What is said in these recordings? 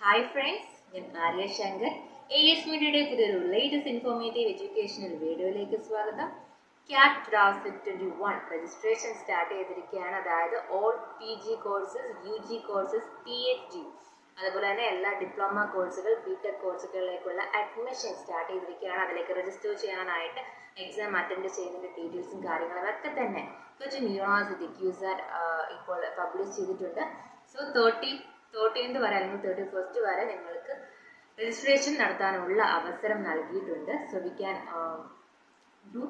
Hi friends, ഞാൻ Arya Shankar AS മീഡിയയുടെ പുതിയൊരു ലേറ്റസ്റ്റ് ഇൻഫോർമേറ്റീവ് എഡ്യൂക്കേഷണൽ വീഡിയോയിലേക്ക് സ്വാഗതം. CAT 2021 രജിസ്ട്രേഷൻ സ്റ്റാർട്ട് ചെയ്തിരിക്കുകയാണ്. അതായത് all PG courses, UG courses, PhD അതുപോലെ തന്നെ എല്ലാ ഡിപ്ലോമ കോഴ്സുകൾ, BTech കോഴ്സുകളിലേക്കുള്ള അഡ്മിഷൻ സ്റ്റാർട്ട് ചെയ്തിരിക്കുകയാണ്. അതിലേക്ക് രജിസ്റ്റർ ചെയ്യാനായിട്ട് എക്സാം അറ്റൻഡ് ചെയ്യുന്നതിൻ്റെ ഡീറ്റെയിൽസും കാര്യങ്ങളും ഒക്കെ തന്നെ കൊച്ചിൻ യൂണിവേഴ്സിറ്റി ക്യൂസാറ്റ് ഇപ്പോൾ പബ്ലിഷ് ചെയ്തിട്ടുണ്ട്. സോ 13th വരെ അല്ലെങ്കിൽ 31st വരെ നിങ്ങൾക്ക് രജിസ്ട്രേഷൻ നടത്താനുള്ള അവസരം നൽകിയിട്ടുണ്ട്. സോ വി ക്യാൻ ഡു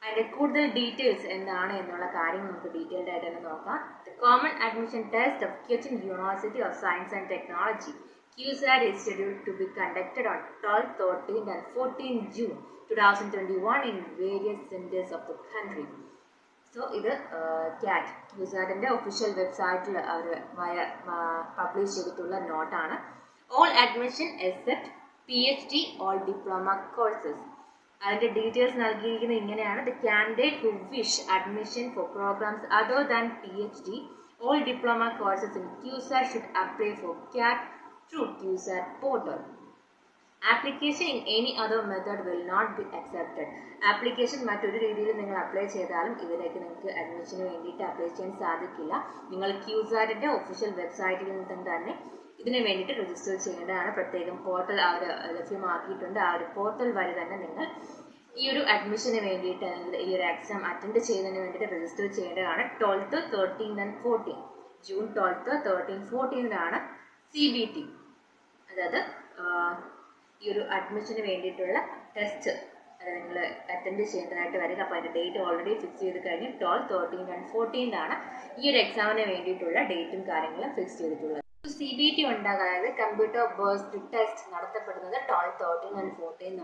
അതിൻ്റെ കൂടുതൽ ഡീറ്റെയിൽസ് എന്താണ് എന്നുള്ള കാര്യം നമുക്ക് ഡീറ്റെയിൽഡ് ആയിട്ട് തന്നെ നോക്കാം. The common admission test of Cochin university of science and technology Cusat is scheduled to be conducted on 12th, 13th and 14th June 2021 in various centers of the country. So ഇത് CAT ക്യൂസാറ്റിൻ്റെ official വെബ്സൈറ്റിൽ അവർ publish ചെയ്തിട്ടുള്ള നോട്ടാണ്. All admission except PhD or diploma courses. അതിൻ്റെ details നൽകിയിരിക്കുന്നത് ഇങ്ങനെയാണ്. The candidate who wish admission for programs other than PhD or diploma courses in Cusat should apply for CAT through Cusat portal. Application in any other method will not be accepted. Application മറ്റൊരു രീതിയിൽ നിങ്ങൾ apply ചെയ്താലും ഇതിലേക്ക് നിങ്ങൾക്ക് അഡ്മിഷന് വേണ്ടിയിട്ട് apply ചെയ്യാൻ സാധിക്കില്ല. നിങ്ങൾ ക്യൂസാറ്റിൻ്റെ ഒഫീഷ്യൽ വെബ്സൈറ്റിൽ നിന്ന് തന്നെ ഇതിന് വേണ്ടിയിട്ട് രജിസ്റ്റർ ചെയ്യേണ്ടതാണ്. പ്രത്യേകം പോർട്ടൽ അവർ ലഭ്യമാക്കിയിട്ടുണ്ട്. ആ ഒരു പോർട്ടൽ വഴി തന്നെ നിങ്ങൾ ഈ ഒരു അഡ്മിഷന് വേണ്ടിയിട്ട് അല്ലെങ്കിൽ ഈ ഒരു എക്സാം അറ്റൻഡ് ചെയ്യുന്നതിന് വേണ്ടിയിട്ട് രജിസ്റ്റർ ചെയ്യേണ്ടതാണ്. 12th, 13th and 14th June 12th, 13th, 14th CBT, അതായത് ഈ ഒരു അഡ്മിഷന് വേണ്ടിയിട്ടുള്ള ടെസ്റ്റ് അത് നിങ്ങൾ അറ്റൻഡ് ചെയ്യേണ്ടതായിട്ട് വരിക. അപ്പോൾ അതിൻ്റെ ഡേറ്റ് ഓൾറെഡി ഫിക്സ് ചെയ്ത് കഴിഞ്ഞ് 12th, 13th and 14th ഈ ഒരു എക്സാമിന് വേണ്ടിയിട്ടുള്ള ഡേറ്റും കാര്യങ്ങളും ഫിക്സ് ചെയ്തിട്ടുള്ളത്. CBT ഉണ്ടാകുക, അതായത് കമ്പ്യൂട്ടർ ബേസ്ഡ് ടെസ്റ്റ് നടത്തപ്പെടുന്നത് 12th, 13th and 14th.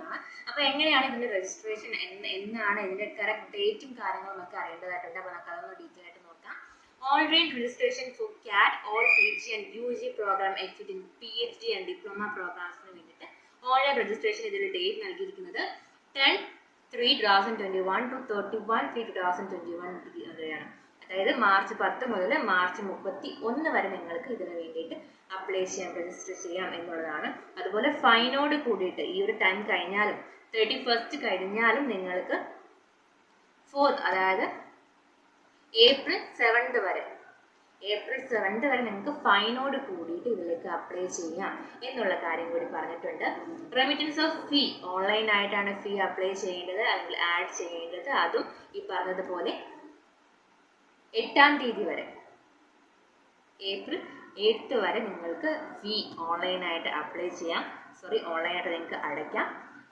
അപ്പോൾ എങ്ങനെയാണ് ഇതിൻ്റെ രജിസ്ട്രേഷൻ എന്നാണ് ഇതിൻ്റെ കറക്റ്റ് ഡേറ്റും കാര്യങ്ങളും ഒക്കെ അറിയേണ്ടതായിട്ടുണ്ട്. അപ്പോൾ നമുക്ക് അതൊന്ന് ഡീറ്റെയിൽ ആയിട്ട് നോക്കാം. Online registration for CAT, all PG and UG program except in PhD and diploma programs വേണ്ടിയിട്ട് ഓൺലൈൻ രജിസ്ട്രേഷൻ ഇതിൻ്റെ ഡേറ്റ് നൽകിയിരിക്കുന്നത് 10/3/2021 to 31/3/2021 വരെയാണ്. അതായത് മാർച്ച് 10 മുതൽ മാർച്ച് 31 വരെ നിങ്ങൾക്ക് ഇതിന് വേണ്ടിയിട്ട് അപ്ലൈ ചെയ്യാം, രജിസ്റ്റർ ചെയ്യാം എന്നുള്ളതാണ്. അതുപോലെ ഫൈനോട് കൂടിയിട്ട് ഈ ഒരു ടൈം കഴിഞ്ഞാലും 31st കഴിഞ്ഞാലും നിങ്ങൾക്ക് 4th അതായത് April 7th വരെ നിങ്ങൾക്ക് ഫൈനോട് കൂടിയിട്ട് ഇതിലേക്ക് അപ്ലൈ ചെയ്യാം എന്നുള്ള കാര്യം കൂടി പറഞ്ഞിട്ടുണ്ട്. റെമിറ്റൻസ് ഓഫ് ഫീ, ഓൺലൈനായിട്ടാണ് ഫീ അപ്ലൈ ചെയ്യേണ്ടത് അല്ലെങ്കിൽ ആഡ് ചെയ്യേണ്ടത്. അതും ഈ പറഞ്ഞതുപോലെ 8th തീയതി വരെ, April 8th വരെ നിങ്ങൾക്ക് ഫീ ഓൺലൈനായിട്ട് അപ്ലൈ ചെയ്യാം. ഓൺലൈനായിട്ട് നിങ്ങൾക്ക് അടയ്ക്കാം.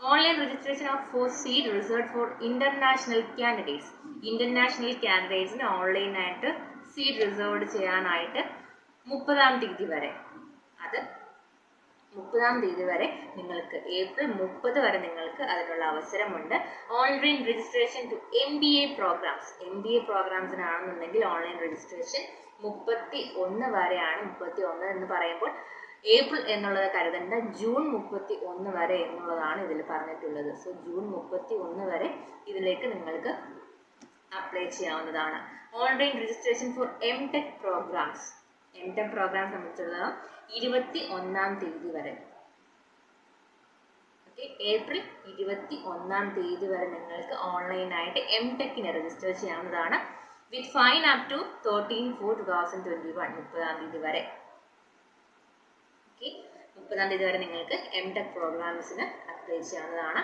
Online registration of for seat reserved for international കാൻഡിഡേറ്റ്സിന് ഓൺലൈനായിട്ട് സീറ്റ് റിസർവ്ഡ് ചെയ്യാനായിട്ട് 30th തീയതി വരെ, അത് 30th തീയതി വരെ നിങ്ങൾക്ക്, April 30 വരെ നിങ്ങൾക്ക് അതിനുള്ള അവസരമുണ്ട്. ഓൺലൈൻ രജിസ്ട്രേഷൻ ടു MBA പ്രോഗ്രാംസിനാണെന്നുണ്ടെങ്കിൽ ഓൺലൈൻ രജിസ്ട്രേഷൻ 31 വരെയാണ്. 31 എന്ന് പറയുമ്പോൾ ഏപ്രിൽ എന്നുള്ളത് കരുതേണ്ട, ജൂൺ 31 വരെ എന്നുള്ളതാണ് ഇതിൽ പറഞ്ഞിട്ടുള്ളത്. സോ ജൂൺ 31 വരെ ഇതിലേക്ക് നിങ്ങൾക്ക് അപ്ലൈ ചെയ്യാവുന്നതാണ്. Online registration for MTech programmes സംബന്ധിച്ചിടത്തോളം 21st തീയതി വരെ, ഏപ്രിൽ 21st തീയതി വരെ നിങ്ങൾക്ക് ഓൺലൈനായിട്ട് MTechന് രജിസ്റ്റർ ചെയ്യാവുന്നതാണ്. വിത്ത് ഫൈൻ അപ് ടു 13/4/2021, 30th തീയതി വരെ. 30th തീയതി വരെ നിങ്ങൾക്ക് MTech പ്രോഗ്രാംസിന് അപ്ലൈ ചെയ്യാവുന്നതാണ്.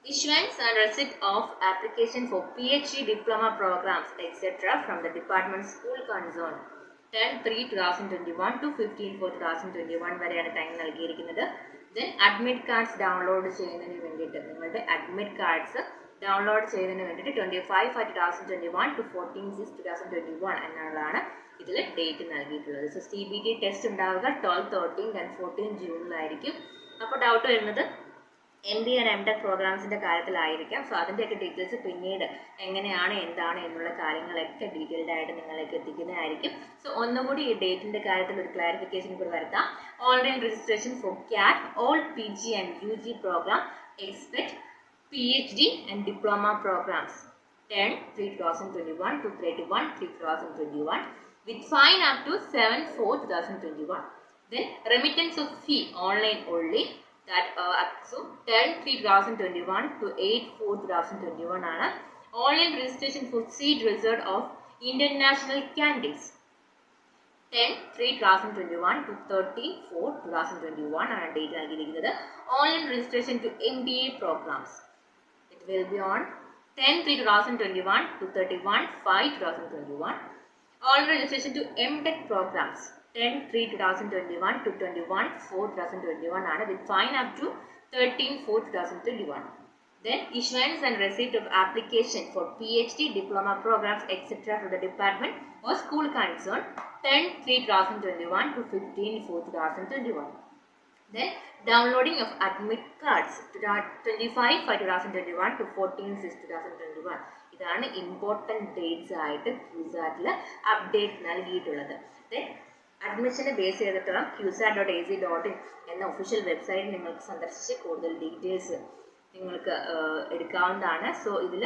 Issuance and receipt of application for PhD diploma programs etc. from the department school concerned 10/3/2021 to 15/4/2021 വരെയാണ് ടൈം നൽകിയിരിക്കുന്നത്. ദെൻ അഡ്മിറ്റ് കാർഡ്സ് ഡൗൺലോഡ് ചെയ്യുന്നതിന് വേണ്ടിയിട്ട്, നിങ്ങളുടെ അഡ്മിറ്റ് കാർഡ്സ് ഡൗൺലോഡ് ചെയ്യുന്നതിന് വേണ്ടിയിട്ട് 25/2021 to 14/6/2021 എന്നുള്ളതാണ് ഇതിൽ ഡേറ്റ് നൽകിയിട്ടുള്ളത്. സോ CBT ടെസ്റ്റ് ഉണ്ടാവുക 12th, 13th and 14th ജൂണിലായിരിക്കും. അപ്പോൾ ഡൗട്ട് വരുന്നത് MBA and MTech പ്രോഗ്രാംസിൻ്റെ കാര്യത്തിലായിരിക്കാം. സോ അതിൻ്റെയൊക്കെ ഡീറ്റെയിൽസ് പിന്നീട് എങ്ങനെയാണ് എന്താണ് എന്നുള്ള കാര്യങ്ങളൊക്കെ ഡീറ്റെയിൽഡ് ആയിട്ട് നിങ്ങളിലേക്ക് എത്തിക്കുന്നതായിരിക്കും. സോ ഒന്നുകൂടി ഈ ഡേറ്റിൻ്റെ കാര്യത്തിൽ ഒരു ക്ലാരിഫിക്കേഷൻ കൂടി വരുത്താം. Online registration for CAT all PG and UG programme expect PhD and diploma programs 10/3/2021 to 31/3/2021 with fine up to 7/4/2021. Then remittance of fee online only, that so 10/3/2021 to 8/4/2021 ആണ് online registration for seat reserve of Indian national candidates. 10/3/2021 to 13/4/2021 ആണ് date നൽകിയിരിക്കുന്നത്. Online registration to MBA programmes, it will be on 10/3/2021 to 31/5/2021. All registration to MTech programs 10/3/2021 to 21/4/2021 ആണ് with fine up to 13/4/2021. Then issuance and receipt of application for PhD, diploma programs etc. to the department or school concerned 10/3/2021 to 15/4/2021. Then downloading of admit cards 25/5/2021 to 14/6/2021. ഇതാണ് important dates ആയിട്ട് ക്യൂസാറ്റിൽ update നൽകിയിട്ടുള്ളത്. Then അഡ്മിഷനെ base ചെയ്തിട്ടുള്ള cusat.ac.in എന്ന official website നിങ്ങൾക്ക് സന്ദർശിച്ച് കൂടുതൽ details നിങ്ങൾക്ക് എടുക്കാവുന്നതാണ്. സോ ഇതിൽ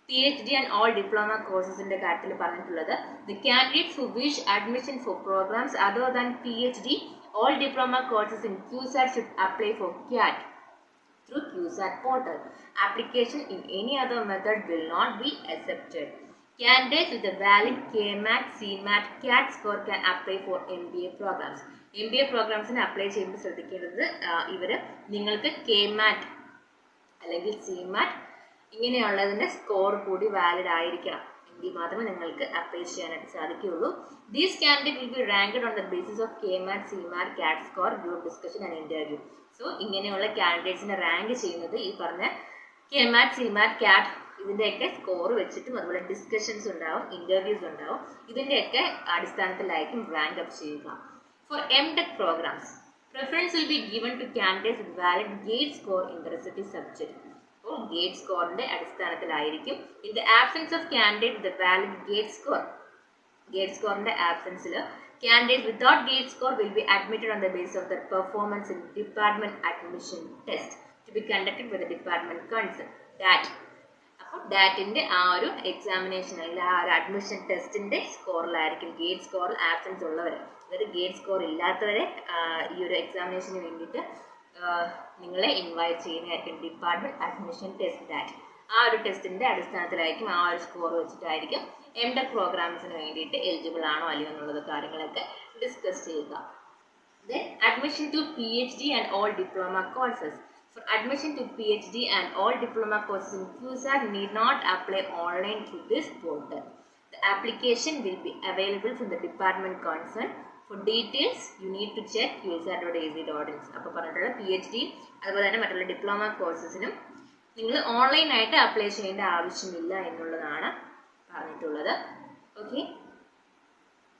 PhD and all diploma കോഴ്സസിൻ്റെ കാര്യത്തിൽ പറഞ്ഞിട്ടുള്ളത്, the candidates who wish admission for programs other than PhD, all diploma courses in Cusat should apply for CAT through Cusat portal. Application in any other method will not be accepted. Candidates with a valid KMAT, CMAT, CAT score can apply for MBA programs. MBA programs apply ചെയ്യുമ്പോൾ ശ്രദ്ധിക്കേണ്ടത് നിങ്ങൾക്ക് KMAT അല്ലെങ്കിൽ CMAT ഇങ്ങനെയുള്ളതിൻ്റെ score കൂടി valid ആയിരിക്കണം എങ്കിൽ മാത്രമേ നിങ്ങൾക്ക് apply ചെയ്യാനായിട്ട് സാധിക്കുകയുള്ളൂ. These candidate will be ranked on the basis of KMAT, CMAT, CAT score, group discussion and interview. So ഇങ്ങനെയുള്ള കാൻഡിഡേറ്റ്സിനെ റാങ്ക് ചെയ്യുന്നത് ഈ പറഞ്ഞ KMAT, CMAT, CAT ഇതിൻ്റെയൊക്കെ സ്കോർ വെച്ചിട്ടും അതുപോലെ ഡിസ്കഷൻസ് ഉണ്ടാവും, ഇൻ്റർവ്യൂസ് ഉണ്ടാവും. ഇതിൻ്റെയൊക്കെ അടിസ്ഥാനത്തിലായിരിക്കും റാങ്ക് അപ്പ് ചെയ്യുക. For MTech programmes preference will be given to candidates with valid GATE score in the respective subject. അപ്പോൾ ഗേറ്റ് സ്കോറിന്റെ അടിസ്ഥാനത്തിലായിരിക്കും. In the absence of candidate with valid GATE സ്കോറിന്റെ ആബ്സെൻസിൽ candidate without GATE score will be admitted on the base of the performance in department admission test to be conducted by the department concern. DAT അപ്പോൾ ഡാറ്റിന്റെ ആ ഒരു examination അല്ലെങ്കിൽ ആ ഒരു admission ടെസ്റ്റിന്റെ സ്കോറിലായിരിക്കും ഗേറ്റ് സ്കോറിൽ ആബ്സെൻസ് ഉള്ളവർ, അതായത് ഗേറ്റ് സ്കോർ ഇല്ലാത്തവരെ ഈ ഒരു എക്സാമിനേഷന് വേണ്ടിയിട്ട് നിങ്ങളെ ഇൻവൈറ്റ് ചെയ്യുന്നതായിരിക്കും ഡിപ്പാർട്ട്മെന്റ് അഡ്മിഷൻ ടെസ്റ്റ്. ഡാറ്റ് ആ ഒരു ടെസ്റ്റിന്റെ അടിസ്ഥാനത്തിലായിരിക്കും, ആ ഒരു സ്കോർ വെച്ചിട്ടായിരിക്കും MTech പ്രോഗ്രാംസിന് വേണ്ടിയിട്ട് എലിജിബിൾ ആണോ അല്ലയോ എന്നുള്ളത് കാര്യങ്ങളൊക്കെ ഡിസ്കസ് ചെയ്യുക. Then admission to PhD and all diploma courses. For admission to PhD and all diploma courses in Cusat need not apply online through this portal. The application will be available from the department concerned. For details, you need to check cusat.ac.in. അപ്പോൾ പറഞ്ഞിട്ടുള്ള PhD അതുപോലെ തന്നെ മറ്റുള്ള diploma കോഴ്സസിനും നിങ്ങൾ ഓൺലൈനായിട്ട് apply ചെയ്യേണ്ട ആവശ്യമില്ല എന്നുള്ളതാണ് പറഞ്ഞിട്ടുള്ളത്. ഓക്കെ,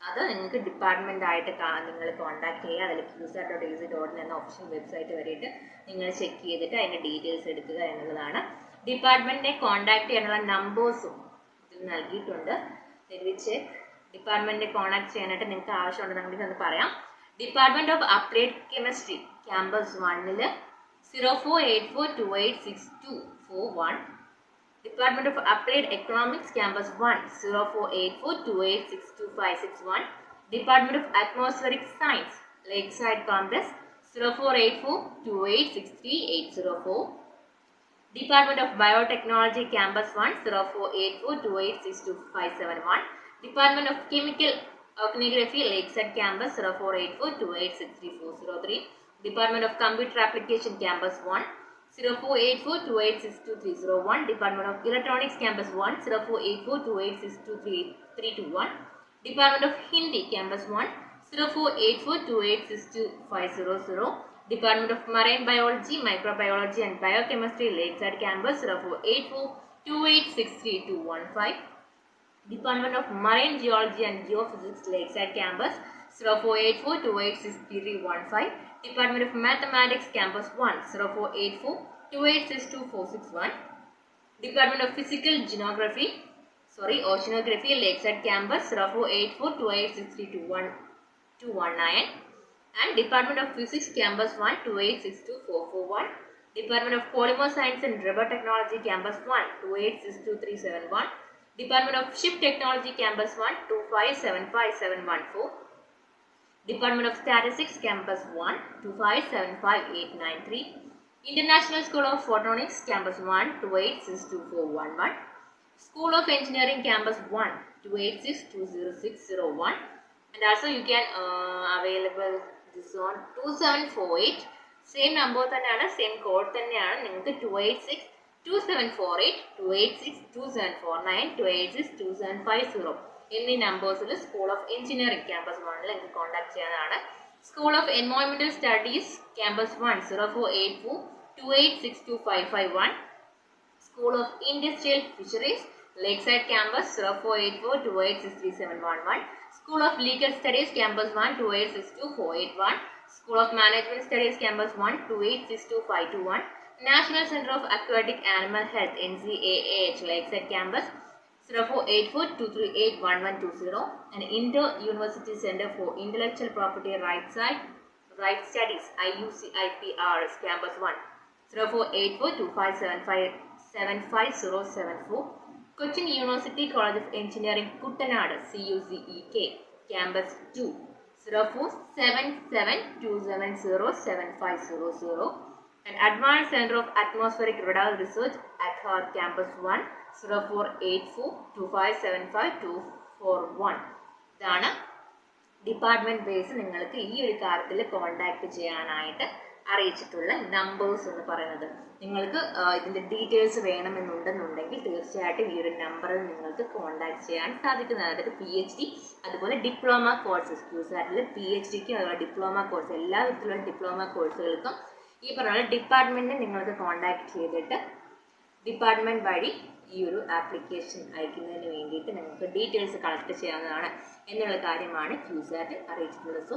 അത് നിങ്ങൾക്ക് ഡിപ്പാർട്ട്മെൻ്റ് ആയിട്ട് നിങ്ങൾ കോൺടാക്ട് ചെയ്യുക. അതിൽ cusat.ac.in എന്ന ഓപ്ഷൻ വെബ്സൈറ്റ് വരെയിട്ട് നിങ്ങൾ ചെക്ക് ചെയ്തിട്ട് അതിൻ്റെ ഡീറ്റെയിൽസ് എടുക്കുക എന്നുള്ളതാണ്. ഡിപ്പാർട്ട്മെൻറ്റിനെ കോൺടാക്ട് ചെയ്യാനുള്ള നമ്പേഴ്സും ഇതിൽ നൽകിയിട്ടുണ്ട്. ചെക്ക് ഡിപ്പാർട്ട്മെൻറ്റിനെ കോൺടാക്ട് ചെയ്യാനായിട്ട് നിങ്ങൾക്ക് ആവശ്യമുണ്ടെന്നെങ്കിൽ ഒന്ന് പറയാം. Department of applied chemistry campus 1 0484286241. Department of Applied Economics Campus 1 048428625661. Department of Atmospheric Science Lakeside Campus 0484286380. Department of Biotechnology Campus 1 048428625571. Department of Chemical Oceanography Lakeside Campus 048428634003. Department of Computer Application Campus 1 048428623001. Department of Electronics Campus 1 048428623321. Department of Hindi Campus 1 048428625000. Department of Marine Biology, Microbiology and Biochemistry Lakeside Campus 048428632215. Department of Marine Geology and Geophysics Lakeside Campus 0484286315. Department of Mathematics Campus 1 0484286241. Department of Oceanography Lakeside Campus 048428632119. And Department of Physics Campus 1 28624441. Department of Polymer Science and Rubber Technology Campus 1 28623771. Department of Ship Technology Campus 1 25757114. Department of Statistics, Campus 1, 2575893. International School of Photonics, Campus 1, 2862411. School of Engineering, Campus 1, 286206001. And also you can available this on 2748. Same number thaneyana, same code thaneyana. Ningalku 286 2748, 286 2749, 286 2750. എന്നീ നമ്പേഴ്സിൽ school of engineering campus 1 നിങ്ങൾക്ക് contact ചെയ്യാനാണ്. School of എൻവയോൺമെന്റൽ studies campus 1 0484 2862551. School of industrial fisheries Lakeside Campus 0484 2863711. School of Legal Studies Campus 1 2862481. School of Management Studies Campus 1 2862521. National Center of Aquatic Animal Health NCAAH Lakeside Campus 0484 2381120. And Inter-University Center for Intellectual Property Rights Studies IUCIPRS Campus 1 0484 2575 Cochin University College of Engineering Kuttanad CUCEK Campus 2 0477270750. and Advanced Center of Atmospheric Radar Research at Heart Campus 1 04842575 ഇതാണ് department base നിങ്ങൾക്ക് ഈ ഒരു കാര്യത്തിൽ contact ചെയ്യാനായിട്ട് അറിയിച്ചിട്ടുള്ള numbers എന്ന് പറയുന്നത്. നിങ്ങൾക്ക് ഇതിന്റെ ഡീറ്റെയിൽസ് വേണമെന്നുണ്ടെന്നുണ്ടെങ്കിൽ തീർച്ചയായിട്ടും ഈ ഒരു നമ്പറിൽ നിങ്ങൾക്ക് കോൺടാക്ട് ചെയ്യാൻ സാധിക്കുന്നതാണ്. അതായത് PhD അതുപോലെ ഡിപ്ലോമ കോഴ്സസ് ക്യൂസാറ്റിൽ PhDക്കും അതുപോലെ ഡിപ്ലോമ കോഴ്സ് എല്ലാ വിധത്തിലുള്ള ഡിപ്ലോമ കോഴ്സുകൾക്കും ഈ പറഞ്ഞ ഡിപ്പാർട്ട്മെന്റിനെ നിങ്ങൾക്ക് കോൺടാക്ട് ചെയ്തിട്ട് ഡിപ്പാർട്ട്മെന്റ് വഴി ഈ ഒരു ആപ്ലിക്കേഷൻ അയക്കുന്നതിന് വേണ്ടിയിട്ട് നിങ്ങൾക്ക് ഡീറ്റെയിൽസ് കളക്ട് ചെയ്യാവുന്നതാണ് എന്നുള്ള കാര്യമാണ് ക്യൂസാറ്റ് അറിയിച്ചിട്ടുള്ളത്. സോ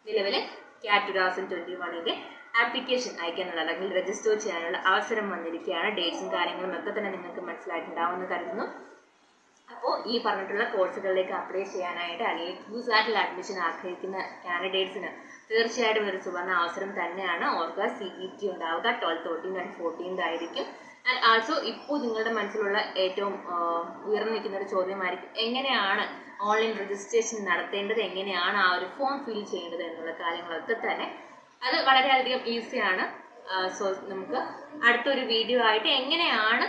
നിലവിൽ CAT 2021 ആപ്ലിക്കേഷൻ അയക്കാനുള്ള അല്ലെങ്കിൽ രജിസ്റ്റർ ചെയ്യാനുള്ള അവസരം വന്നിരിക്കുകയാണ്. ഡേറ്റ്സും കാര്യങ്ങളും ഒക്കെ തന്നെ നിങ്ങൾക്ക് മനസ്സിലായിട്ടുണ്ടാവുമെന്ന് കരുതുന്നു. അപ്പോൾ ഈ പറഞ്ഞിട്ടുള്ള കോഴ്സുകളിലേക്ക് അപ്ലൈ ചെയ്യാനായിട്ട് അല്ലെങ്കിൽ ക്യൂസാറ്റിൽ അഡ്മിഷൻ ആഗ്രഹിക്കുന്ന കാൻഡിഡേറ്റ്സിന് തീർച്ചയായിട്ടും ഒരു സുവർണ അവസരം തന്നെയാണ്. ഓർക്കുക CET ഉണ്ടാവുക 12th, 13th and 14th ആയിരിക്കും. ആൻഡ് ആൾസോ ഇപ്പോൾ നിങ്ങളുടെ മനസ്സിലുള്ള ഏറ്റവും ഉയർന്നു നിൽക്കുന്ന ഒരു ചോദ്യമായിരിക്കും, എങ്ങനെയാണ് ഓൺലൈൻ രജിസ്ട്രേഷൻ നടത്തേണ്ടത്, എങ്ങനെയാണ് ആ ഒരു ഫോം ഫിൽ ചെയ്യേണ്ടത് എന്നുള്ള കാര്യങ്ങളൊക്കെ തന്നെ അത് വളരെയധികം ഈസിയാണ്. സോ നമുക്ക് അടുത്തൊരു വീഡിയോ ആയിട്ട് എങ്ങനെയാണ്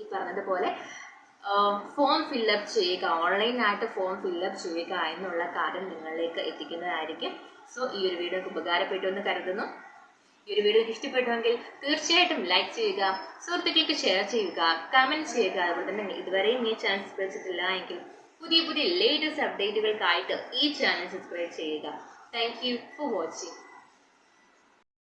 ഈ പറഞ്ഞതുപോലെ ഫോം ഫില്ലപ്പ് ചെയ്യുക, ഓൺലൈനായിട്ട് ഫോം ഫില്ലപ്പ് ചെയ്യുക എന്നുള്ള കാര്യം നിങ്ങളിലേക്ക് എത്തിക്കുന്നതായിരിക്കും. സോ ഈ ഒരു വീഡിയോ ഉപകാരപ്പെട്ടു എന്ന് കരുതുന്നു. ഈ ഒരു വീഡിയോ ഇഷ്ടപ്പെട്ടുവെങ്കിൽ തീർച്ചയായിട്ടും ലൈക്ക് ചെയ്യുക, സുഹൃത്തുക്കൾക്ക് ഷെയർ ചെയ്യുക, കമന്റ് ചെയ്യുക. അതുപോലെ തന്നെ ഇതുവരെയും ഈ ചാനൽ സബ്സ്ക്രൈബ് ചെയ്തിട്ടില്ല എങ്കിൽ പുതിയ ലേറ്റസ്റ്റ് അപ്ഡേറ്റുകൾക്കായിട്ട് ഈ ചാനൽ സബ്സ്ക്രൈബ് ചെയ്യുക. Thank you for watching.